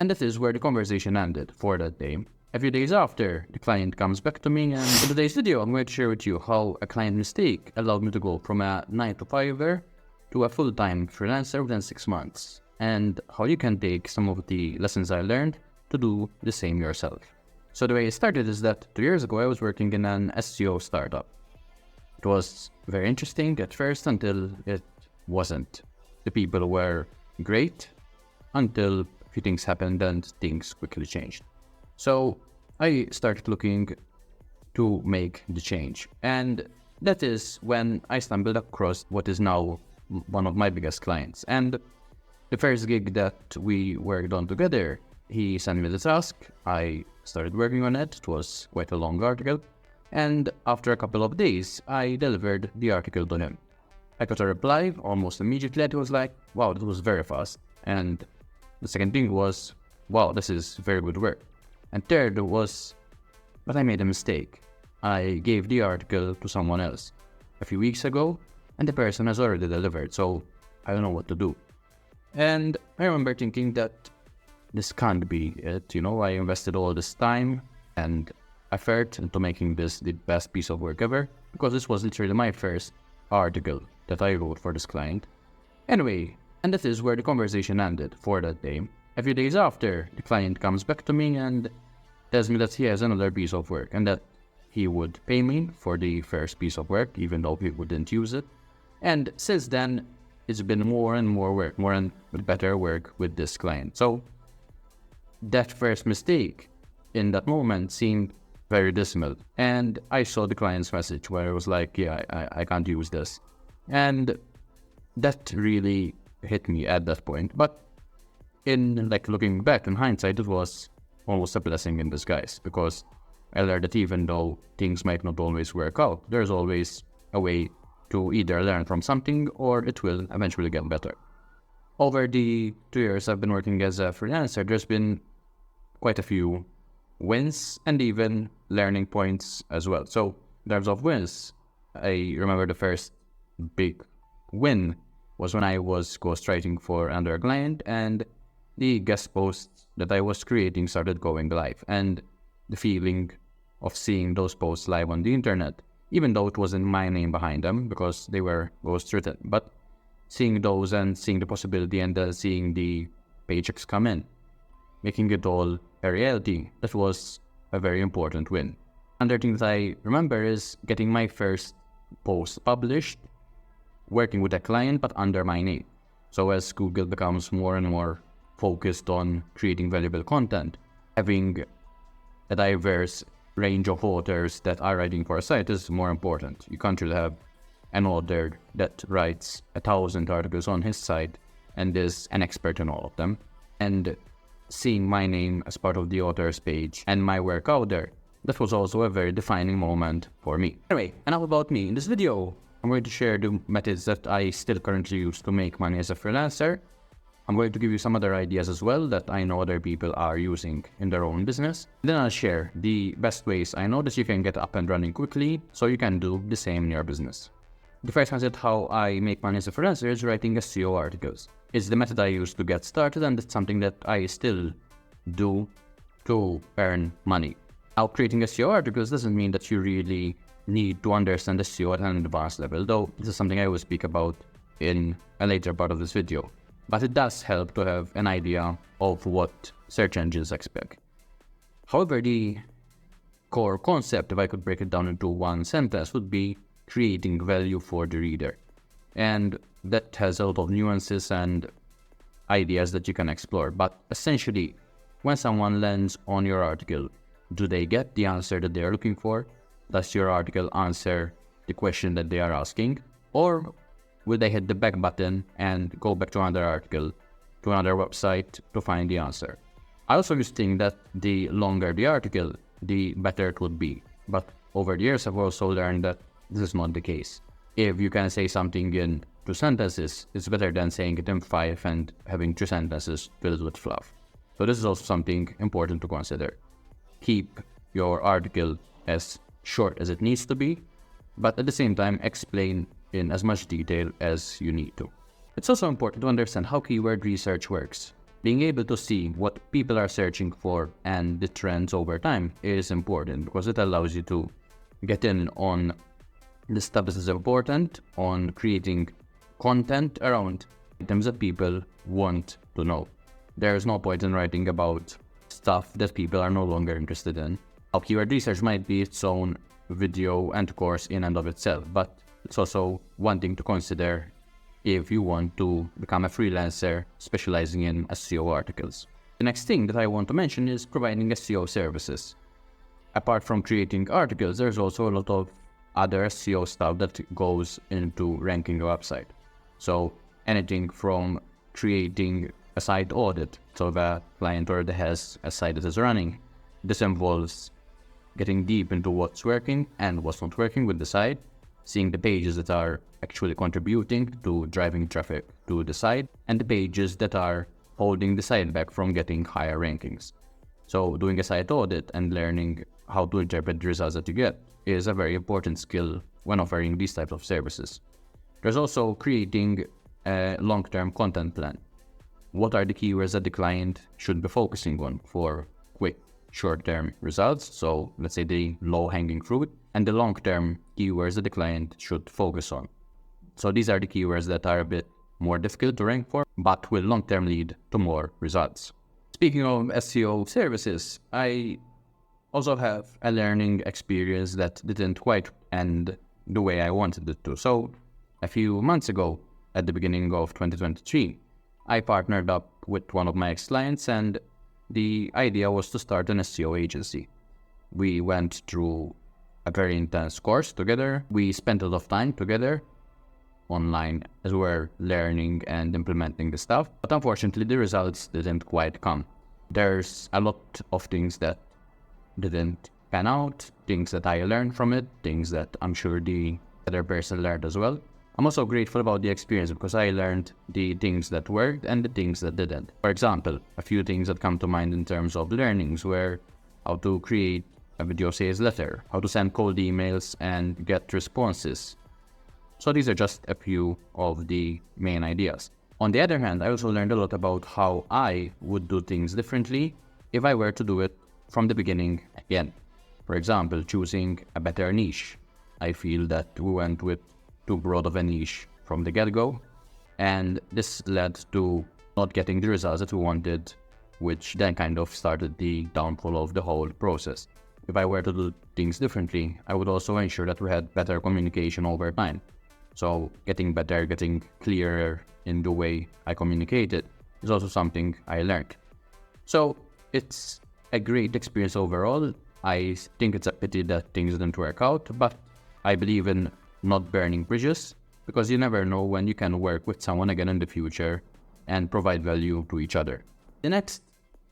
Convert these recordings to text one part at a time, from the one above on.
And that is where the conversation ended for that day. A few days after, the client comes back to me, and in today's video, I'm going to share with you how a client mistake allowed me to go from a 9-to-5er to a full-time freelancer within 6 months, and how you can take some of the lessons I learned to do the same yourself. So the way it started is that 2 years ago, I was working in an SEO startup. It was very interesting at first until it wasn't. The people were great until a few things happened and things quickly changed. So I started looking to make the change, and that is when I stumbled across what is now one of my biggest clients. And the first gig that we worked on together, he sent me the task, I started working on it. It was quite a long article, and after a couple of days I delivered the article to him. I got a reply almost immediately. It was like, wow, that was very fast. And the second thing was, wow, this is very good work. And third was, but I made a mistake. I gave the article to someone else a few weeks ago, and the person has already delivered, so I don't know what to do. And I remember thinking that this can't be it. I invested all this time and effort into making this the best piece of work ever, because this was literally my first article that I wrote for this client. Anyway, and that is where the conversation ended for that day. A few days after, the client comes back to me and tells me that he has another piece of work and that he would pay me for the first piece of work, even though he wouldn't use it. And since then, it's been more and more work, more and better work with this client. So that first mistake in that moment seemed very dismal. And I saw the client's message where it was like, yeah, I can't use this. And that really hit me at that point. But in looking back in hindsight, it was almost a blessing in disguise, because I learned that even though things might not always work out, there's always a way to either learn from something or it will eventually get better. Over the 2 years I've been working as a freelancer, there's been quite a few wins and even learning points as well. So in terms of wins, I remember the first big win was when I was ghostwriting for another client, and the guest posts that I was creating started going live. And the feeling of seeing those posts live on the internet, even though it wasn't my name behind them because they were ghostwritten, but seeing those and seeing the possibility and then seeing the paychecks come in, making it all a reality, that was a very important win. Another thing that I remember is getting my first post published, working with a client but under my name. So as Google becomes more and more focused on creating valuable content, having a diverse range of authors that are writing for a site is more important. You can't really have an author that writes 1,000 articles on his site and is an expert in all of them. And seeing my name as part of the author's page and my work out there, that was also a very defining moment for me. Anyway, enough about me. In this video, I'm going to share the methods that I still currently use to make money as a freelancer. I'm going to give you some other ideas as well that I know other people are using in their own business. Then I'll share the best ways I know that you can get up and running quickly so you can do the same in your business. The first method how I make money as a freelancer is writing SEO articles. It's the method I use to get started, and it's something that I still do to earn money. Now, creating SEO articles doesn't mean that you really need to understand SEO at an advanced level, though this is something I will speak about in a later part of this video. But it does help to have an idea of what search engines expect. However, the core concept, if I could break it down into one sentence, would be creating value for the reader. And that has a lot of nuances and ideas that you can explore. But essentially, when someone lands on your article, do they get the answer that they are looking for? Does your article answer the question that they are asking? Or will they hit the back button and go back to another article, to another website to find the answer? I also used to think that the longer the article, the better it would be. But over the years, I've also learned that this is not the case. If you can say something in 2 sentences, it's better than saying it in 5 and having 2 sentences filled with fluff. So this is also something important to consider. Keep your article as short as it needs to be, but at the same time explain in as much detail as you need to. It's also important to understand how keyword research works. Being able to see what people are searching for and the trends over time is important because it allows you to get in on the stuff that is important, on creating content around items that people want to know. There's no point in writing about stuff that people are no longer interested in. Now, keyword research might be its own video and course in and of itself, but it's also one thing to consider if you want to become a freelancer specializing in SEO articles. The next thing that I want to mention is providing SEO services. Apart from creating articles, there's also a lot of other SEO stuff that goes into ranking a website. So anything from creating a site audit, so the client already has a site that is running. This involves getting deep into what's working and what's not working with the site, seeing the pages that are actually contributing to driving traffic to the site, and the pages that are holding the site back from getting higher rankings. So doing a site audit and learning how to interpret the results that you get is a very important skill when offering these types of services. There's also creating a long-term content plan. What are the keywords that the client should be focusing on for quick, short-term results? So let's say the low-hanging fruit, and the long-term keywords that the client should focus on. So these are the keywords that are a bit more difficult to rank for, but will long-term lead to more results. Speaking of SEO services, I also have a learning experience that didn't quite end the way I wanted it to. So a few months ago, at the beginning of 2023, I partnered up with one of my ex-clients, and the idea was to start an SEO agency. We went through a very intense course together. We spent a lot of time together online as we were learning and implementing the stuff. But unfortunately, the results didn't quite come. There's a lot of things that didn't pan out, things that I learned from it, things that I'm sure the other person learned as well. I'm also grateful about the experience because I learned the things that worked and the things that didn't. For example, a few things that come to mind in terms of learnings were how to create a video sales letter, how to send cold emails and get responses. So these are just a few of the main ideas. On the other hand, I also learned a lot about how I would do things differently if I were to do it from the beginning again. For example, choosing a better niche. I feel that we went with too broad of a niche from the get-go, and this led to not getting the results that we wanted, which then kind of started the downfall of the whole process. If I were to do things differently, I would also ensure that we had better communication over time. So getting better, getting clearer in the way I communicated is also something I learned. So it's a great experience overall. I think it's a pity that things didn't work out, but I believe in not burning bridges, because you never know when you can work with someone again in the future and provide value to each other. The next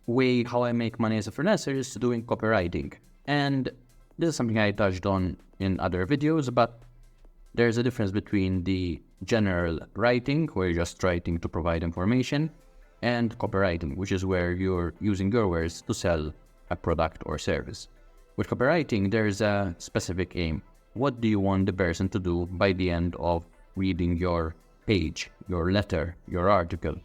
way how I make money as a freelancer is doing copywriting. And this is something I touched on in other videos, but there's a difference between the general writing, where you're just writing to provide information, and copywriting, which is where you're using your words to sell a product or service. With copywriting, there's a specific aim. What do you want the person to do by the end of reading your page, your letter, your article?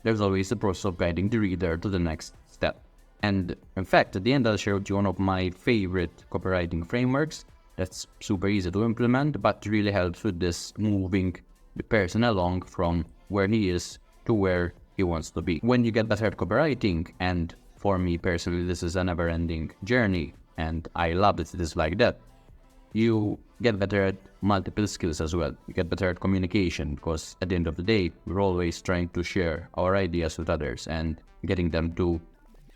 There's always the process of guiding the reader to the next step. And in fact, at the end, I'll share with you one of my favorite copywriting frameworks that's super easy to implement, but really helps with this moving the person along from where he is to where he wants to be. When you get better at copywriting, and for me personally, this is a never-ending journey, and I love that it is like that, you get better at multiple skills as well. You get better at communication, because at the end of the day, we're always trying to share our ideas with others and getting them to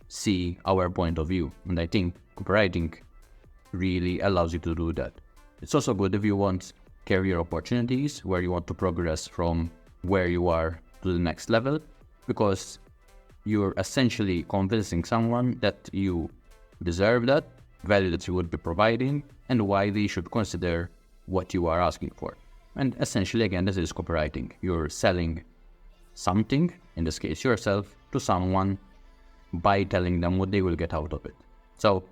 see our point of view. And I think copywriting really allows you to do that. It's also good if you want career opportunities where you want to progress from where you are to the next level, because you're essentially convincing someone that you deserve that, value that you would be providing, and why they should consider what you are asking for. And essentially, again, this is copywriting. You're selling something, in this case yourself, to someone by telling them what they will get out of it. So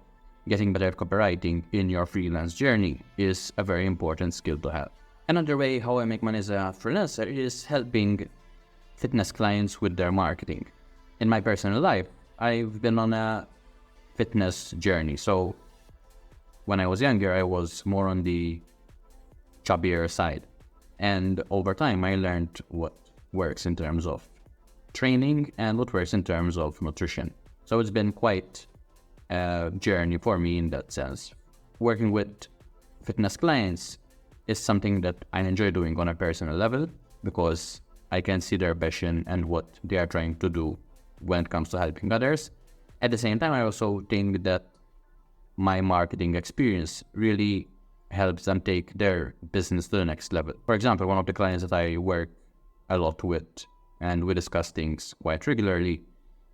getting better at copywriting in your freelance journey is a very important skill to have. Another way how I make money as a freelancer is helping fitness clients with their marketing. In my personal life, I've been on a fitness journey. So when I was younger, I was more on the chubbier side. And over time, I learned what works in terms of training and what works in terms of nutrition. So it's been quite a journey for me in that sense. Working with fitness clients is something that I enjoy doing on a personal level because I can see their passion and what they are trying to do when it comes to helping others. At the same time, I also think that my marketing experience really helps them take their business to the next level. For example, one of the clients that I work a lot with and we discuss things quite regularly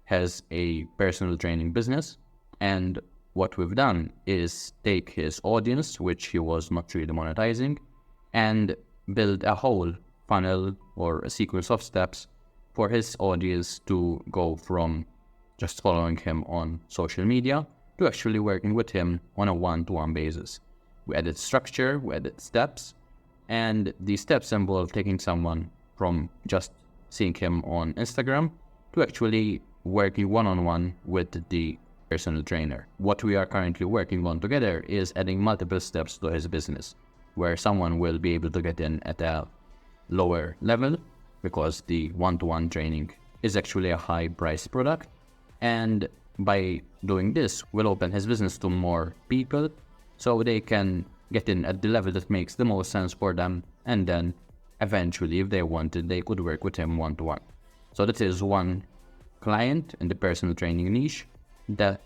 has a personal training business. And what we've done is take his audience, which he was not really monetizing, and build a whole funnel or a sequence of steps for his audience to go from just following him on social media to actually working with him on a one-to-one basis. We added structure, we added steps, and these steps involve taking someone from just seeing him on Instagram to actually working one-on-one with the personal trainer. What we are currently working on together is adding multiple steps to his business, where someone will be able to get in at a lower level because the one-to-one training is actually a high-priced product. And by doing this, we'll open his business to more people so they can get in at the level that makes the most sense for them. And then eventually, if they wanted, they could work with him one-to-one. So that is one client in the personal training niche that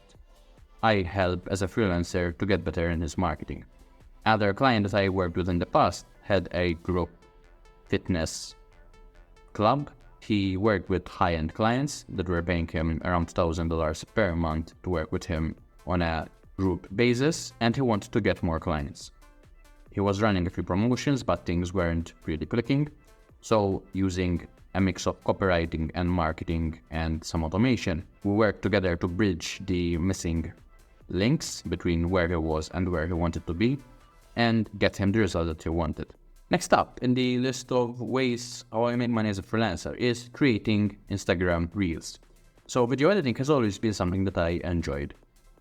I help as a freelancer to get better in his marketing. Other client that I worked with in the past had a group fitness club. He worked with high-end clients that were paying him around $1,000 per month to work with him on a group basis, and he wanted to get more clients. He was running a few promotions, but things weren't really clicking. So using a mix of copywriting and marketing and some automation, we worked together to bridge the missing links between where he was and where he wanted to be and get him the result that he wanted. Next up in the list of ways how I make money as a freelancer is creating Instagram Reels. So video editing has always been something that I enjoyed.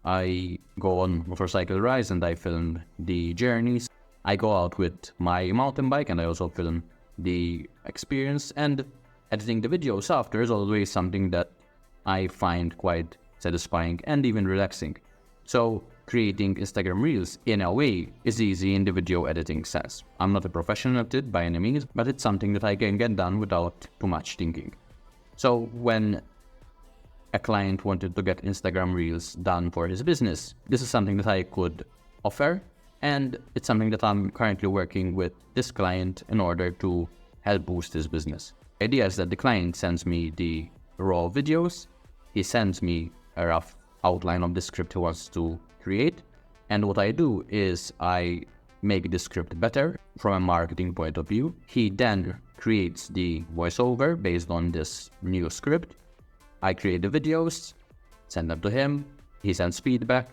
I go on motorcycle rides and I film the journeys. I go out with my mountain bike and I also film the experience, and editing the videos after is always something that I find quite satisfying and even relaxing. So creating Instagram Reels in a way is easy in the video editing sense. I'm not a professional at it by any means, but it's something that I can get done without too much thinking. So when a client wanted to get Instagram Reels done for his business, this is something that I could offer, and it's something that I'm currently working with this client in order to help boost his business. The idea is that the client sends me the raw videos, he sends me a rough outline of the script he wants to create, and what I do is I make the script better from a marketing point of view. He then creates the voiceover based on this new script. I create the videos, send them to him, he sends feedback.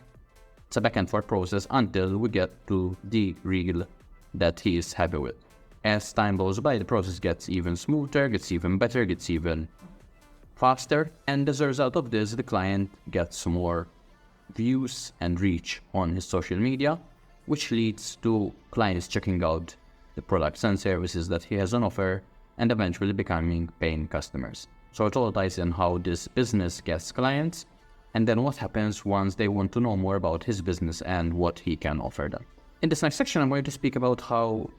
It's a back and forth process until we get to the reel that he is happy with. As time goes by, the process gets even smoother, gets even better, gets even faster, and as a result of this, the client gets more views and reach on his social media, which leads to clients checking out the products and services that he has on offer and eventually becoming paying customers. So it all ties in how this business gets clients, and then what happens once they want to know more about his business and what he can offer them. In this next section, I'm going to speak about how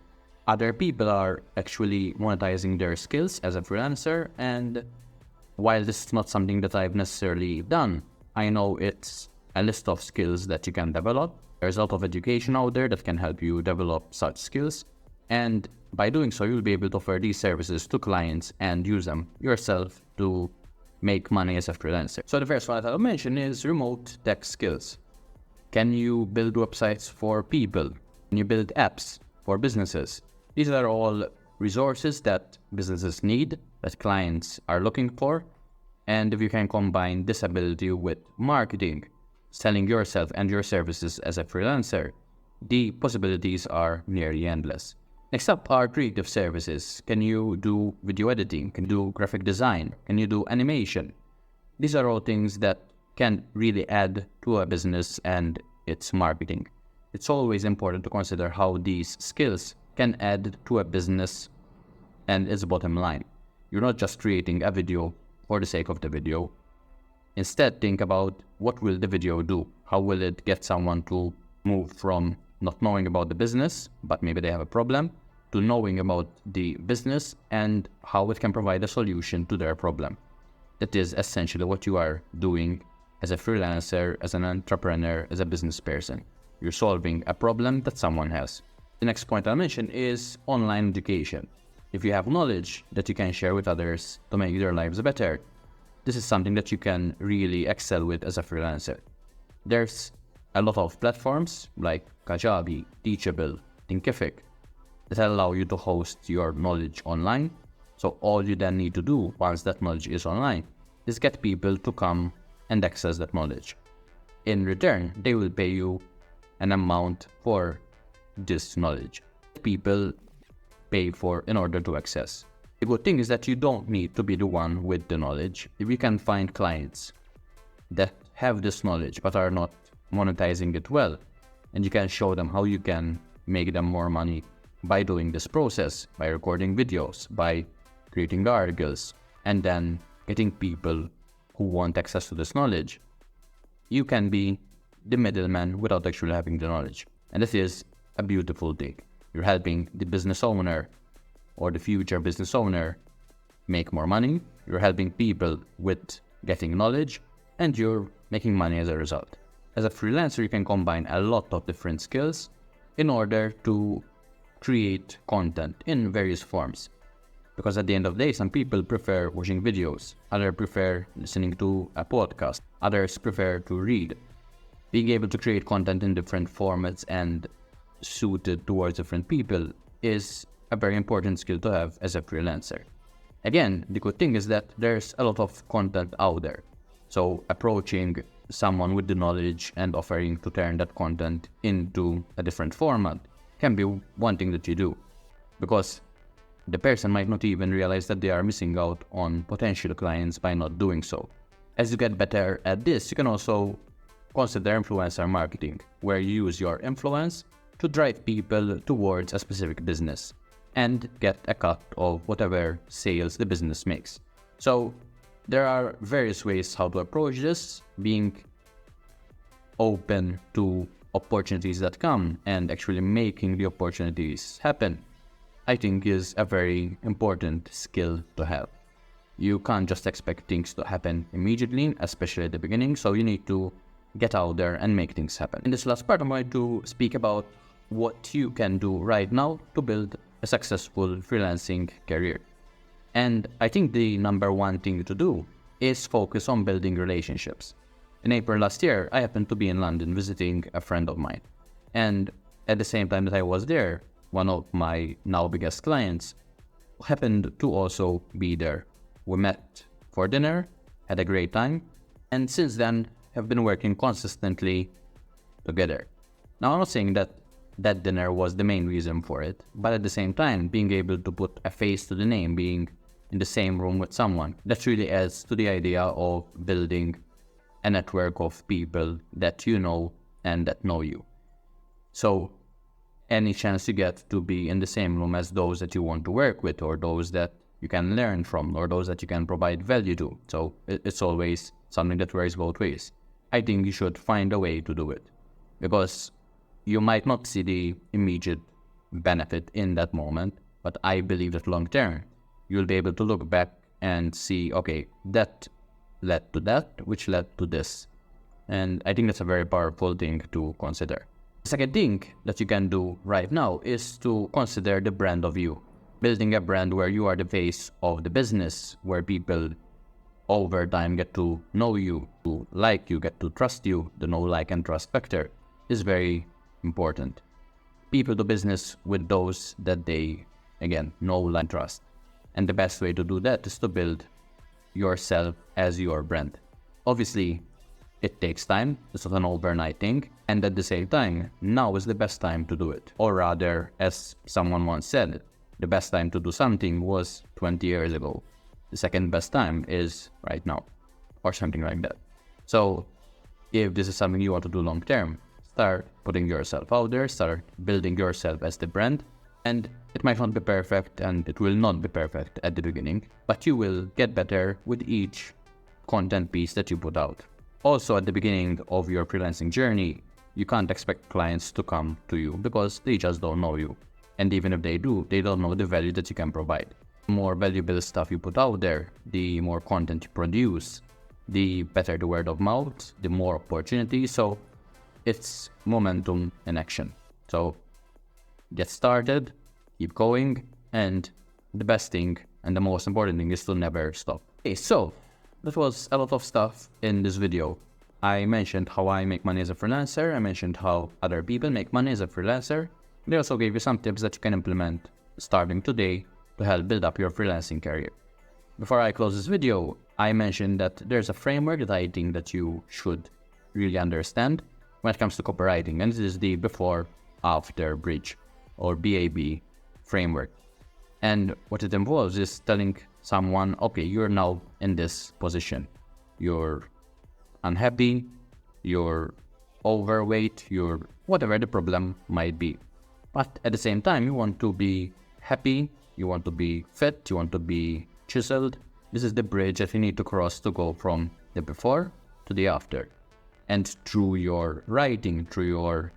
other people are actually monetizing their skills as a freelancer, and while this is not something that I've necessarily done, I know it's a list of skills that you can develop. There's a lot of education out there that can help you develop such skills, and by doing so, you'll be able to offer these services to clients and use them yourself to make money as a freelancer. So the first one that I'll mention is remote tech skills. Can you build websites for people? Can you build apps for businesses? These are all resources that businesses need, that clients are looking for. And if you can combine this ability with marketing, selling yourself and your services as a freelancer, the possibilities are nearly endless. Next up are creative services. Can you do video editing? Can you do graphic design? Can you do animation? These are all things that can really add to a business and its marketing. It's always important to consider how these skills can add to a business and its bottom line. You're not just creating a video for the sake of the video. Instead, think about what will the video do? How will it get someone to move from not knowing about the business, but maybe they have a problem, to knowing about the business and how it can provide a solution to their problem. That is essentially what you are doing as a freelancer, as an entrepreneur, as a business person. You're solving a problem that someone has. The next point I'll mention is online education. If you have knowledge that you can share with others to make their lives better, this is something that you can really excel with as a freelancer. There's a lot of platforms like Kajabi, Teachable, Thinkific that allow you to host your knowledge online. So all you then need to do once that knowledge is online is get people to come and access that knowledge. In return, they will pay you an amount for this knowledge. People pay for in order to access. The good thing is that you don't need to be the one with the knowledge. If you can find clients that have this knowledge but are not monetizing it well, and you can show them how you can make them more money by doing this process, by recording videos, by creating articles, and then getting people who want access to this knowledge, you can be the middleman without actually having the knowledge. And this is a beautiful thing. You're helping the business owner or the future business owner make more money. You're helping people with getting knowledge, and you're making money as a result. As a freelancer, you can combine a lot of different skills in order to create content in various forms. Because at the end of the day, some people prefer watching videos, others prefer listening to a podcast, others prefer to read. Being able to create content in different formats and suited towards different people is a very important skill to have as a freelancer. Again, the good thing is that there's a lot of content out there. So approaching someone with the knowledge and offering to turn that content into a different format can be one thing that you do. Because the person might not even realize that they are missing out on potential clients by not doing so. As you get better at this, you can also consider influencer marketing, where you use your influence to drive people towards a specific business and get a cut of whatever sales the business makes. So there are various ways how to approach this. Being open to opportunities that come and actually making the opportunities happen, I think, is a very important skill to have. You can't just expect things to happen immediately, especially at the beginning, so you need to get out there and make things happen. In this last part, I'm going to speak about what you can do right now to build a successful freelancing career. And I think the number one thing to do is focus on building relationships. In April last year, I happened to be in London visiting a friend of mine. And at the same time that I was there, one of my now biggest clients happened to also be there. We met for dinner, had a great time, and since then have been working consistently together. Now, I'm not saying that that dinner was the main reason for it, but at the same time, being able to put a face to the name, being in the same room with someone, that really adds to the idea of building a network of people that you know and that know you. So any chance you get to be in the same room as those that you want to work with, or those that you can learn from, or those that you can provide value to. So it's always something that works both ways. I think you should find a way to do it, because you might not see the immediate benefit in that moment, but I believe that long term, you'll be able to look back and see, okay, that led to that, which led to this. And I think that's a very powerful thing to consider. The second thing that you can do right now is to consider the brand of you. Building a brand where you are the face of the business, where people over time get to know you, to like you, get to trust you. The know, like, and trust factor is very important. People do business with those that they, again, know, like, and trust. And the best way to do that is to build yourself as your brand. Obviously, it takes time. It's not an overnight thing. And at the same time, now is the best time to do it. Or rather, as someone once said, the best time to do something was 20 years ago. The second best time is right now. or something like that. So if this is something you want to do long term, start putting yourself out there, start building yourself as the brand. And it might not be perfect, and it will not be perfect at the beginning, but you will get better with each content piece that you put out. Also, at the beginning of your freelancing journey, you can't expect clients to come to you because they just don't know you. And even if they do, they don't know the value that you can provide. The more valuable stuff you put out there, the more content you produce, the better the word of mouth, the more opportunity. So it's momentum in action. So get started, keep going, and the best thing and the most important thing is to never stop. Okay, so that was a lot of stuff in this video. I mentioned how I make money as a freelancer. I mentioned how other people make money as a freelancer. I also gave you some tips that you can implement starting today to help build up your freelancing career. Before I close this video, I mentioned that there's a framework that I think that you should really understand when it comes to copywriting, and this is the before-after bridge, or BAB framework. And what it involves is telling someone, okay, you're now in this position. You're unhappy, you're overweight, you're whatever the problem might be. But at the same time, you want to be happy, you want to be fit, you want to be chiseled. This is the bridge that you need to cross to go from the before to the after. And through your writing, through your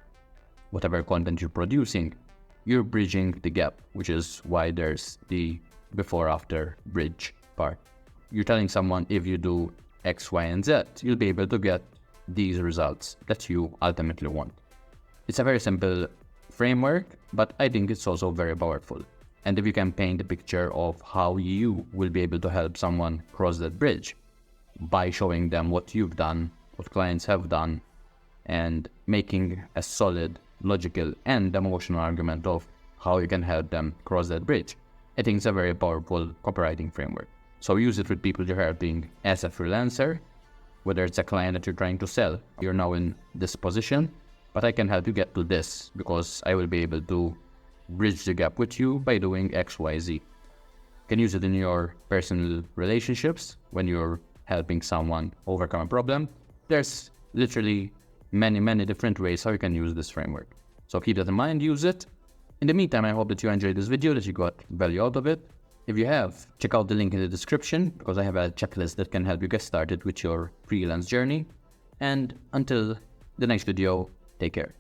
whatever content you're producing, you're bridging the gap, which is why there's the before-after bridge part. You're telling someone if you do X, Y, and Z, you'll be able to get these results that you ultimately want. It's a very simple framework, but I think it's also very powerful. And if you can paint a picture of how you will be able to help someone cross that bridge by showing them what you've done, what clients have done, and making a solid logical and emotional argument of how you can help them cross that bridge, I think it's a very powerful copywriting framework. So use it with people you're helping as a freelancer, whether it's a client that you're trying to sell. You're now in this position, but I can help you get to this because I will be able to bridge the gap with you by doing X, Y, Z. You can use it in your personal relationships when you're helping someone overcome a problem. There's literally many different ways how you can use this framework. So keep that in mind, use it. In the meantime, I hope that you enjoyed this video, that you got value out of it. If you have, check out the link in the description because I have a checklist that can help you get started with your freelance journey. And until the next video, take care.